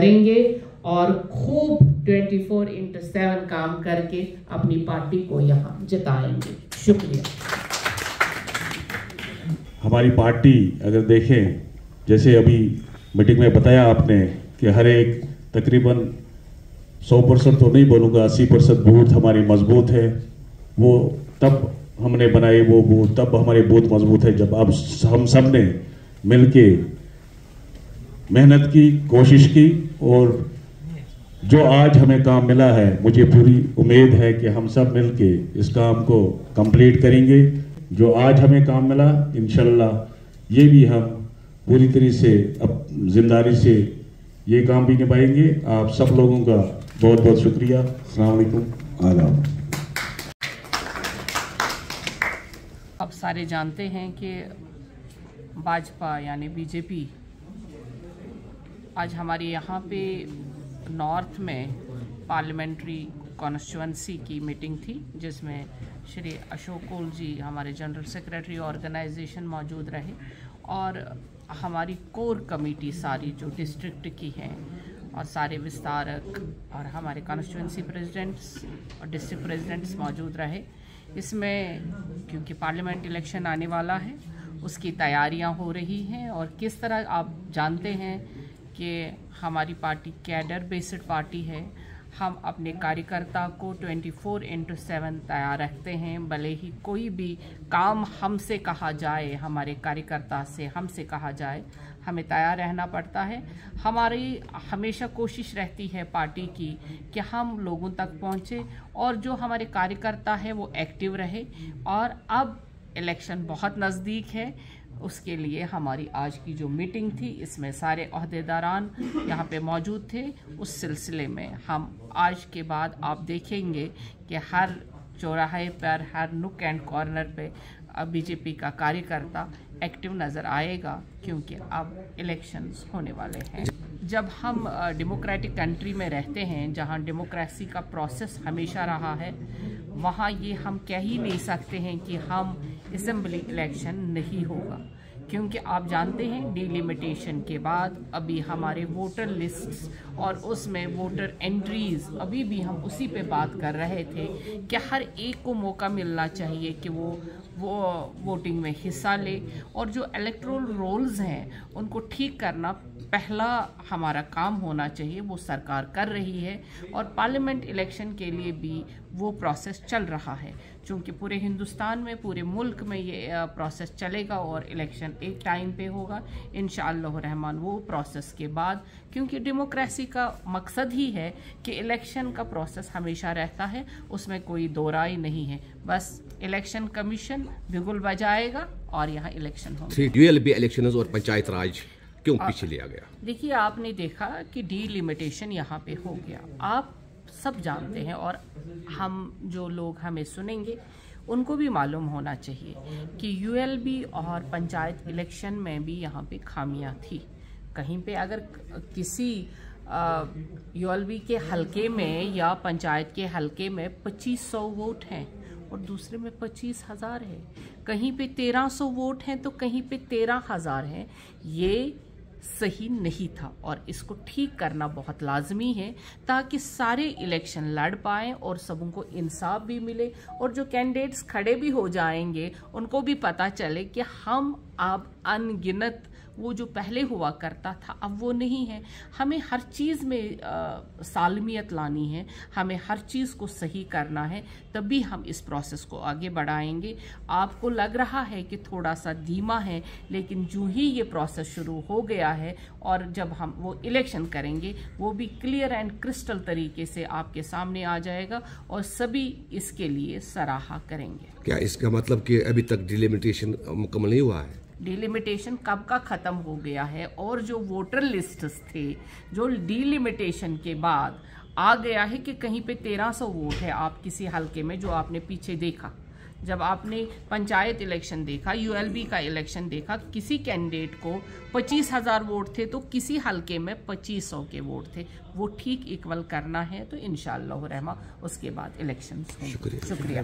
करेंगे और खूब 24/7 काम करके अपनी पार्टी को यहाँ जिताएंगे। शुक्रिया। हमारी पार्टी अगर देखें, जैसे अभी मीटिंग में बताया आपने कि हर एक तकरीबन 100% तो नहीं बोलूँगा, 80% बूथ हमारी मजबूत है। वो तब हमने बनाए वो बूथ, तब हमारे बूथ मजबूत है जब अब हम सब ने मिलके मेहनत की, कोशिश की, और जो आज हमें काम मिला है, मुझे पूरी उम्मीद है कि हम सब मिलके इस काम को कंप्लीट करेंगे। जो आज हमें काम मिला, इंशाल्लाह ये भी हम पूरी तरह से अब जिम्मेदारी से ये काम भी निभाएंगे। आप सब लोगों का बहुत बहुत शुक्रिया। अस्सलाम वालेकुम। आदाब। अब सारे जानते हैं कि भाजपा यानी बीजेपी आज हमारे यहाँ पे नॉर्थ में पार्लियामेंट्री कॉन्स्टिट्यूंसी की मीटिंग थी, जिसमें श्री अशोक कौल जी हमारे जनरल सेक्रेटरी ऑर्गेनाइजेशन मौजूद रहे और हमारी कोर कमेटी सारी जो डिस्ट्रिक्ट की हैं और सारे विस्तारक और हमारे कॉन्स्टिट्यूंसी प्रेसिडेंट्स और डिस्ट्रिक्ट प्रेसिडेंट्स मौजूद रहे। इसमें क्योंकि पार्लियामेंट इलेक्शन आने वाला है, उसकी तैयारियां हो रही हैं और किस तरह आप जानते हैं कि हमारी पार्टी कैडर बेस्ड पार्टी है। हम अपने कार्यकर्ता को 24/7 तैयार रखते हैं। भले ही कोई भी काम हमसे कहा जाए, हमारे कार्यकर्ता से हमसे कहा जाए, हमें तैयार रहना पड़ता है। हमारी हमेशा कोशिश रहती है पार्टी की कि हम लोगों तक पहुँचे और जो हमारे कार्यकर्ता है वो एक्टिव रहे। और अब इलेक्शन बहुत नज़दीक है, उसके लिए हमारी आज की जो मीटिंग थी, इसमें सारे अहदेदारान यहाँ पे मौजूद थे। उस सिलसिले में हम आज के बाद आप देखेंगे कि हर चौराहे पर, हर नुक एंड कॉर्नर पे बीजेपी का कार्यकर्ता एक्टिव नज़र आएगा, क्योंकि अब इलेक्शंस होने वाले हैं। जब हम डेमोक्रेटिक कंट्री में रहते हैं, जहाँ डेमोक्रेसी का प्रोसेस हमेशा रहा है, वहाँ ये हम कह ही नहीं सकते हैं कि हम असेंबली इलेक्शन नहीं होगा, क्योंकि आप जानते हैं डिलिमिटेशन के बाद अभी हमारे वोटर लिस्ट्स और उसमें वोटर एंट्रीज, अभी भी हम उसी पे बात कर रहे थे कि हर एक को मौका मिलना चाहिए कि वो वोटिंग में हिस्सा ले, और जो इलेक्टोरल रोल्स हैं उनको ठीक करना पहला हमारा काम होना चाहिए। वो सरकार कर रही है और पार्लियामेंट इलेक्शन के लिए भी वो प्रोसेस चल रहा है, क्योंकि पूरे हिंदुस्तान में, पूरे मुल्क में ये प्रोसेस चलेगा और इलेक्शन एक टाइम पे होगा इंशाअल्लाह रहमान। वो प्रोसेस के बाद, क्योंकि डेमोक्रेसी का मकसद ही है कि इलेक्शन का प्रोसेस हमेशा रहता है, उसमें कोई दो राय नहीं है। बस इलेक्शन कमीशन बिगुल बजाएगा और यहाँ इलेक्शन होगा। यूएलबी इलेक्शंस और पंचायत राज क्यों पीछे लिया गया? देखिए, आपने देखा कि डिलिमिटेशन यहाँ पे हो गया, आप सब जानते हैं, और हम जो लोग हमें सुनेंगे उनको भी मालूम होना चाहिए कि यूएलबी और पंचायत इलेक्शन में भी यहाँ पे खामियां थी। कहीं पे अगर किसी यूएलबी के हलके में या पंचायत के हलके में 2500 वोट हैं और दूसरे में 25,000 है, कहीं पे 1300 वोट हैं तो कहीं पे 13,000 हैं, ये सही नहीं था और इसको ठीक करना बहुत लाजमी है, ताकि सारे इलेक्शन लड़ पाएं और सबों को इंसाफ भी मिले, और जो कैंडिडेट्स खड़े भी हो जाएंगे उनको भी पता चले कि हम अब अनगिनत, वो जो पहले हुआ करता था अब वो नहीं है। हमें हर चीज़ में सालमियत लानी है, हमें हर चीज़ को सही करना है, तभी हम इस प्रोसेस को आगे बढ़ाएंगे। आपको लग रहा है कि थोड़ा सा धीमा है, लेकिन जो ही ये प्रोसेस शुरू हो गया है और जब हम वो इलेक्शन करेंगे वो भी क्लियर एंड क्रिस्टल तरीके से आपके सामने आ जाएगा और सभी इसके लिए सराहा करेंगे। क्या इसका मतलब कि अभी तक डिलिमिटेशन मुकम्मल नहीं हुआ है? डिलिमिटेशन कब का ख़त्म हो गया है, और जो वोटर लिस्ट्स थे जो डिलिमिटेशन के बाद आ गया है कि कहीं पे 1300 वोट है, आप किसी हलके में जो आपने पीछे देखा, जब आपने पंचायत इलेक्शन देखा, यूएलबी का इलेक्शन देखा, किसी कैंडिडेट को 25,000 वोट थे तो किसी हलके में 2500 के वोट थे। वो ठीक इक्वल करना है तो इंशाअल्लाह रहमा उसके बाद इलेक्शंस होंगे। शुक्रिया।